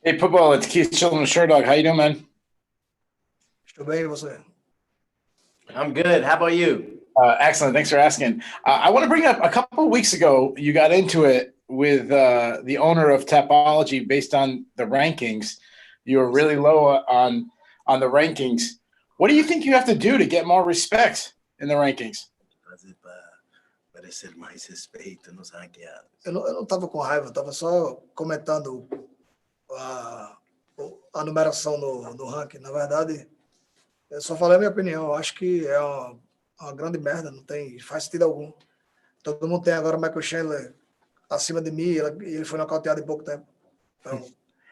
Hey, Pitbull, it's Keith Chilton, Short Dog. How you doing, man? Estou bem, e você? I'm good. How about you? Excellent. Thanks for asking. I want to bring up a couple of weeks ago, you got into it with the owner of Tapology based on the rankings. You were really low on the rankings. What do you think you have to do to get more respect in the rankings? Fazer para parecer mais respeito nos ranqueados. Eu não estava com raiva, estava só comentando a, a numeração no ranking. Na verdade, eu só falei a minha opinião. Eu acho que é uma grande merda, não faz sentido algum. Todo mundo tem agora o Michael Chandler acima de mim, e ele foi nocauteado em pouco tempo. Então,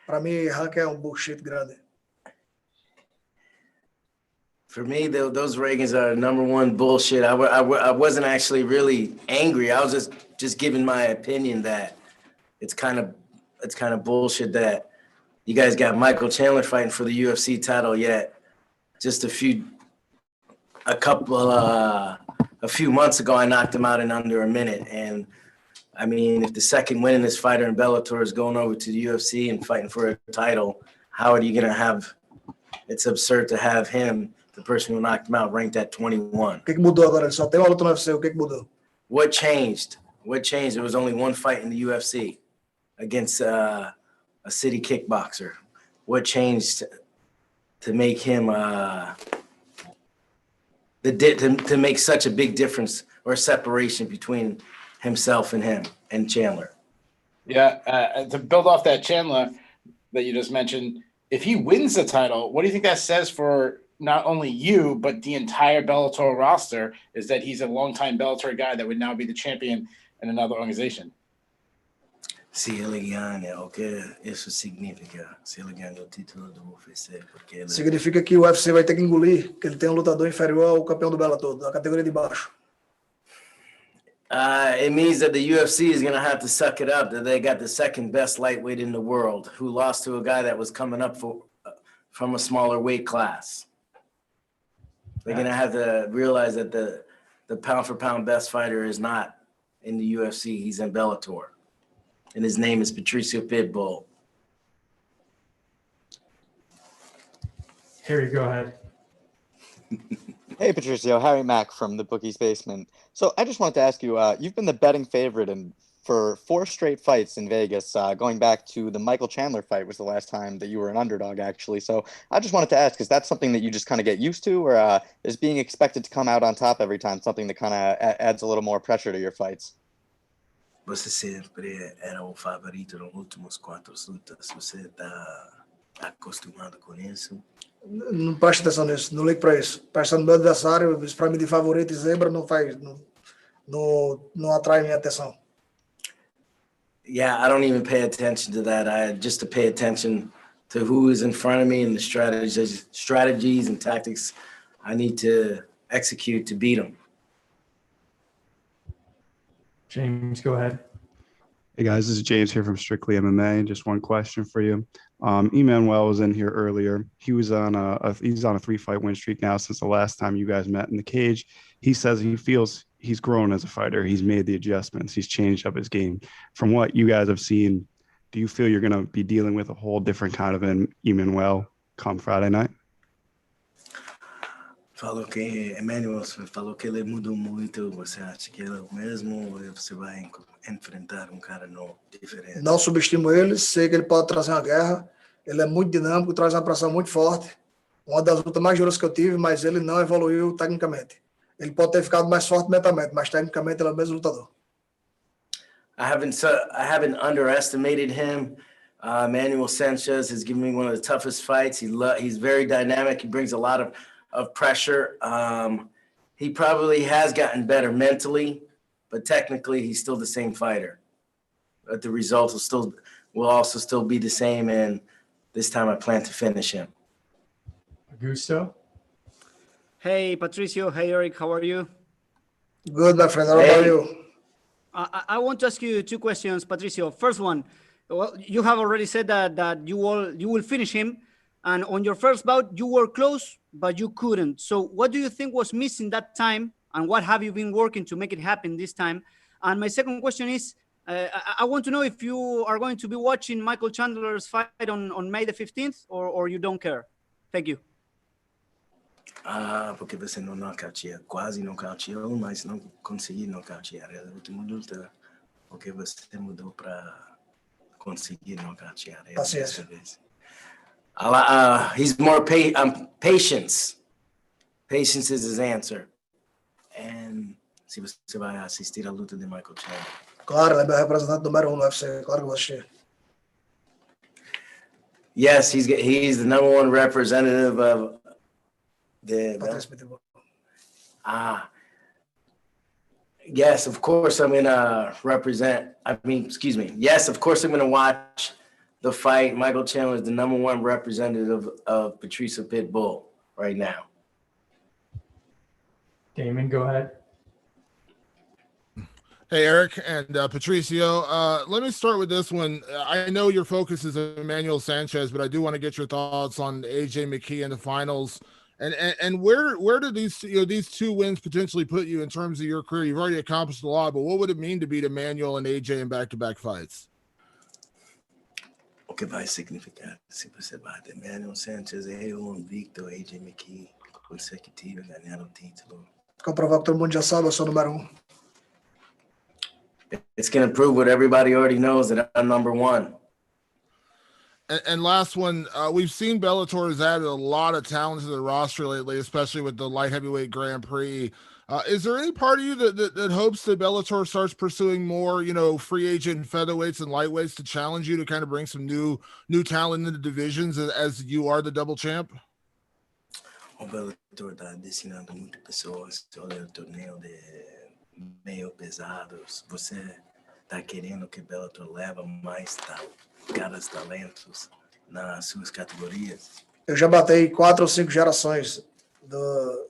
para mim, ranking é um bullshit grande. For me, those rankings are number one bullshit. I wasn't actually really angry. I was just giving my opinion that it's kind of bullshit that you guys got Michael Chandler fighting for the UFC title, yet just a few months ago I knocked him out in under a minute. And I mean, if the second winning fighter in Bellator is going over to the UFC and fighting for a title, how are you gonna have? It's absurd to have him, the person who knocked him out, ranked at 21. O que mudou agora? Ele só tem uma luta no UFC. O que mudou? What changed? What changed? There was only one fight in the UFC against a city kickboxer. What changed to make him to make such a big difference or separation between himself and him and Chandler? Yeah, to build off that Chandler that you just mentioned, if he wins the title, what do you think that says for not only you, but the entire Bellator roster, is that he's a longtime Bellator guy that would now be the champion in another organization? Se ele ganha, o que isso significa? Se ele ganha o título do UFC, porque ele... Significa que o UFC vai ter que engolir que ele tem um lutador inferior ao campeão do Bellator, da categoria de baixo. It means that the UFC is going to have to suck it up, that they got the second best lightweight in the world, who lost to a guy that was coming up from a smaller weight class. They're going to have to realize that the pound-for-pound best fighter is not in the UFC. He's in Bellator. And his name is Patricio Pitbull. Harry, go ahead. Hey, Patricio. Harry Mack from the Bookie's Basement. So I just wanted to ask you, you've been the betting favorite for 4 straight fights in Vegas, going back to the Michael Chandler fight was the last time that you were an underdog, actually. So I just wanted to ask, is that something that you just kind of get used to, or is being expected to come out on top every time something that kind of adds a little more pressure to your fights? Você sempre era o favorito nos últimos 4 lutas. Você está acostumado com isso? Não preste atenção nisso, não ligue para isso. Presta no meu adversário, isso para mim de favorito e zebra não atrai minha atenção. Yeah, I don't even pay attention to that. Just to pay attention to who is in front of me and the strategies and tactics I need to execute to beat them. James, go ahead. Hey guys, this is James here from Strictly MMA. Just one question for you. Emmanuel was in here earlier. He was on he's on a 3-fight win streak now since the last time you guys met in the cage. He says he feels he's grown as a fighter. He's made the adjustments. He's changed up his game. From what you guys have seen, do you feel you're going to be dealing with a whole different kind of an Emmanuel come Friday night? Emmanuel falou que ele mudou muito. Você acha que ele é o mesmo ou você vai enfrentar cara novo, diferente? Não subestimo ele, sei que ele pode trazer uma guerra. Ele é muito dinâmico, traz uma pressão muito forte. Uma das lutas mais duras que eu tive, mas ele não evoluiu tecnicamente. Ele pode ter ficado mais forte mentalmente, mas tecnicamente ele é o mesmo lutador. I haven't underestimated him. Emmanuel Sanchez has given me one of the toughest fights. He's very dynamic. He brings a lot of pressure. He probably has gotten better mentally, but technically he's still the same fighter. But the results will also still be the same, and this time I plan to finish him. Augusto? Hey, Patricio. Hey, Eric. How are you? Good, my friend. How about you? I want to ask you 2 questions, Patricio. First one, well, you have already said that you will finish him, and on your first bout you were close, but you couldn't. So what do you think was missing that time, and what have you been working to make it happen this time? And my second question is, I want to know if you are going to be watching Michael Chandler's fight on May the 15th, or you don't care. Thank you. Porque você não nocauteia, quase nocauteou, mas não consegui nocautear. A última luta, porque você mudou para conseguir nocautear. Paciência. He's more patience. Patience is his answer. And se você vai assistir a luta de Michael Chandler. Claro, ele é meu representante número 1 no UFC. Claro que eu vou assistir. Yes, he's the number one representative of the. Patricio Pitbull. Yes, of course I'm gonna represent. Yes, of course I'm gonna watch the fight. Michael Chandler is the number one representative of Patricio Pitbull right now. Damon, go ahead. Hey, Eric and Patricio. Let me start with this one. I know your focus is Emmanuel Sanchez, but I do want to get your thoughts on AJ McKee in the finals. And where do these two wins potentially put you in terms of your career? You've already accomplished a lot, but what would it mean to beat Emmanuel and AJ in back-to-back fights? O que vai significar se você bate Emmanuel Sanchez e invicto AJ McKee consecutivo ganhar o título? Comprovar que todo mundo já sabe, eu sou o número 1. It's going to prove what everybody already knows, that I'm number one. And last one, we've seen Bellator has added a lot of talent to the roster lately, especially with the light heavyweight Grand Prix. Is there any part of you that hopes that Bellator starts pursuing more, free agent featherweights and lightweights to challenge you to kind of bring some new talent into the divisions as you are the double champ? O Bellator está destinando muitas pessoas. Olha o torneio de meio pesados. Você está querendo que Bellator leva mais caras talentos nas suas categorias? Eu já batei 4 ou 5 gerações do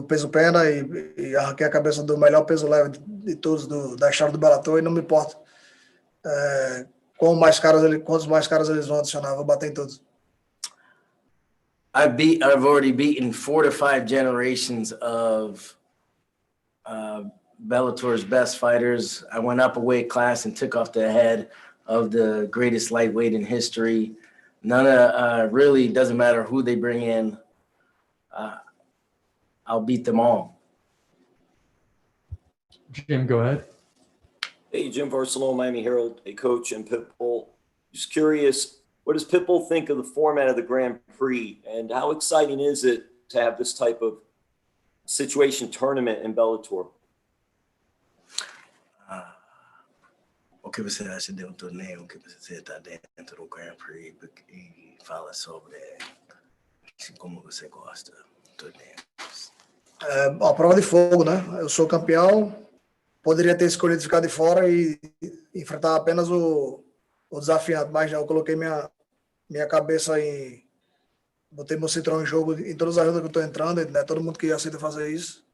peso pena e arranquei a cabeça do melhor peso leve de todos da história do Bellator e não me importa quantos mais caras eles vão adicionar, vou bater em todos. I've already beaten 4 to 5 generations of Bellator's best fighters. I went up a weight class and took off the head of the greatest lightweight in history. None of really doesn't matter who they bring in. I'll beat them all. Jim, go ahead. Hey, Jim Barcelona, Miami Herald, a coach, and Pitbull. Just curious, what does Pitbull think of the format of the Grand Prix, and how exciting is it to have this type of situation tournament in Bellator? O que você acha de torneio que você está dentro do Grand Prix e fala sobre como você gosta do torneio? A prova de fogo, né? Eu sou campeão, poderia ter escolhido ficar de fora e enfrentar apenas o desafiante, mas eu coloquei minha cabeça botei meu cinturão em jogo em todas as lutas que eu estou entrando, né? Todo mundo que aceita fazer isso.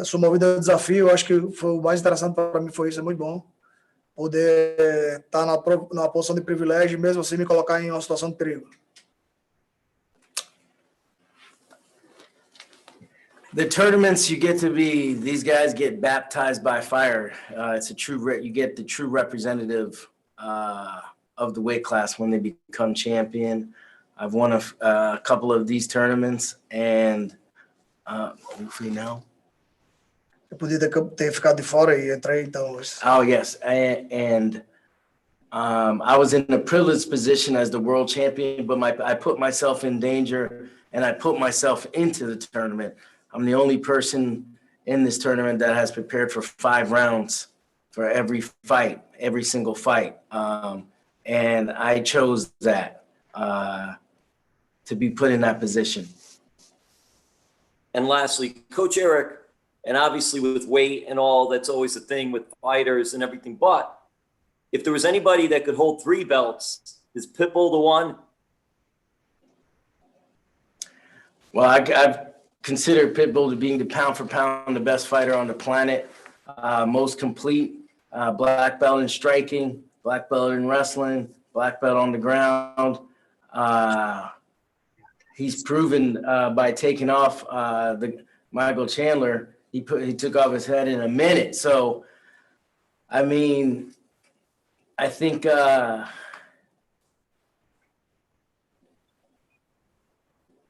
Sou movido a desafio, eu acho que foi o mais interessante para mim foi isso, é muito bom. Poder estar numa posição de privilégio e mesmo assim me colocar em uma situação de perigo. The tournaments these guys get baptized by fire. It's you get the true representative of the weight class when they become champion. I've won a couple of these tournaments and hopefully now. Eu podia ter ficado de fora e entrei então. Oh yes, and I was in a privileged position as the world champion, but I put myself in danger and I put myself into the tournament. I'm the only person in this tournament that has prepared for 5 rounds for every fight, every single fight. And I chose that to be put in that position. And lastly, Coach Eric, and obviously with weight and all, that's always a thing with fighters and everything. But if there was anybody that could hold 3 belts, is Pitbull the one? Well, I've considered Pitbull to being the pound for pound the best fighter on the planet, most complete, black belt in striking, black belt in wrestling, black belt on the ground. He's proven by taking off the Michael Chandler, he took off his head in a minute. So I mean, I think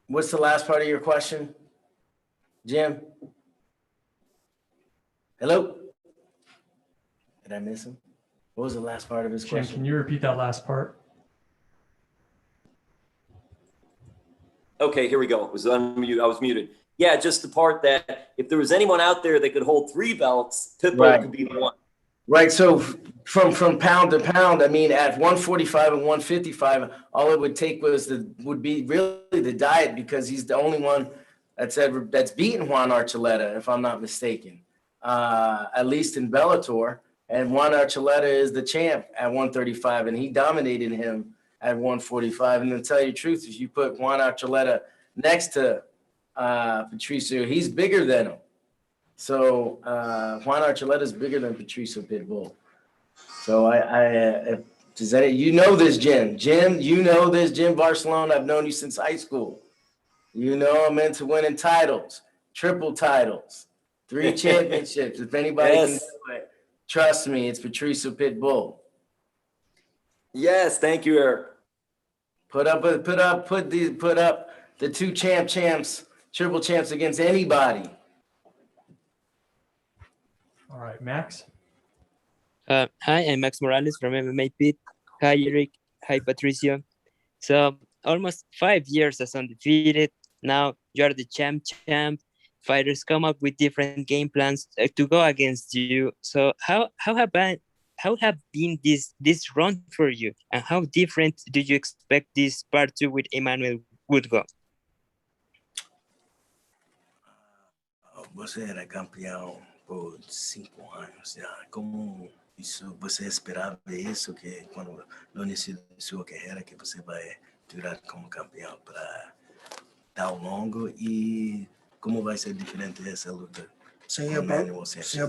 what's the last part of your question, Jim? Hello? Did I miss him? What was the last part of his Jim, question? can you repeat that last part? Okay, here we go. It was unmuted. I was muted. Yeah, just the part that if there was anyone out there that could hold 3 belts, Pitbull Right. could be the one. Right. So from pound to pound, I mean, at 145 and 155, all it would take would be really the diet, because he's the only one that's beaten Juan Archuleta, if I'm not mistaken, at least in Bellator. And Juan Archuleta is the champ at 135, and he dominated him at 145. And to tell you the truth, if you put Juan Archuleta next to Patricio, he's bigger than him. So Juan Archuleta is bigger than Patricio Pitbull. So does that, you know this, Jim. Jim, you know this, Jim Barcelona. I've known you since high school. You know I'm into winning titles, triple titles, 3 championships. If anybody can do it, trust me, it's Patricio Pitbull. Yes, thank you, Eric. Put up the 2 champs, triple champs against anybody. All right, Max. Hi, I'm Max Morales from MMA Pit. Hi, Eric. Hi, Patricio. So almost 5 years as undefeated. Now you are the champ. Fighters come up with different game plans to go against you. So how have been this run for you, and how different do you expect this part 2 with Emmanuel would go? Você era campeão por 5 anos já. Como isso, você esperava isso, que quando no início da sua carreira que você vai durar como campeão para tão longo, e como vai ser diferente essa luta? Sim, eu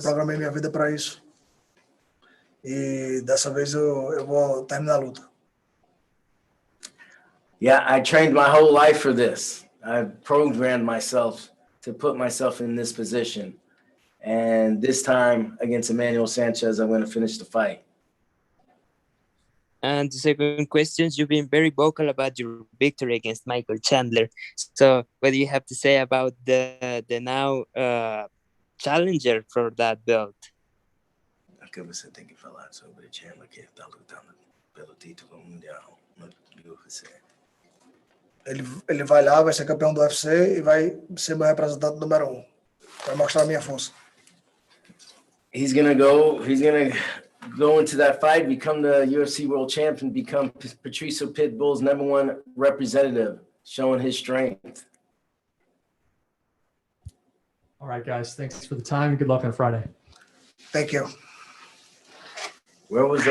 programei minha vida para isso. E dessa vez eu vou terminar a luta. Yeah, I trained my whole life for this. I programmed myself to put myself in this position. And this time against Emmanuel Sanchez, I'm going to finish the fight. And the second question, you've been very vocal about your victory against Michael Chandler. So what do you have to say about the now challenger for that belt? O que você tem que falar sobre o Chandler, que está lutando pelo título mundial no UFC? Ele vai lá, vai ser campeão do UFC e vai ser meu representante número 1. Vai mostrar a minha força. He's gonna go into that fight, become the UFC world champion, become Patricio Pitbull's #1 representative, showing his strength. All right, guys. Thanks for the time. Good luck on Friday. Thank you. Where was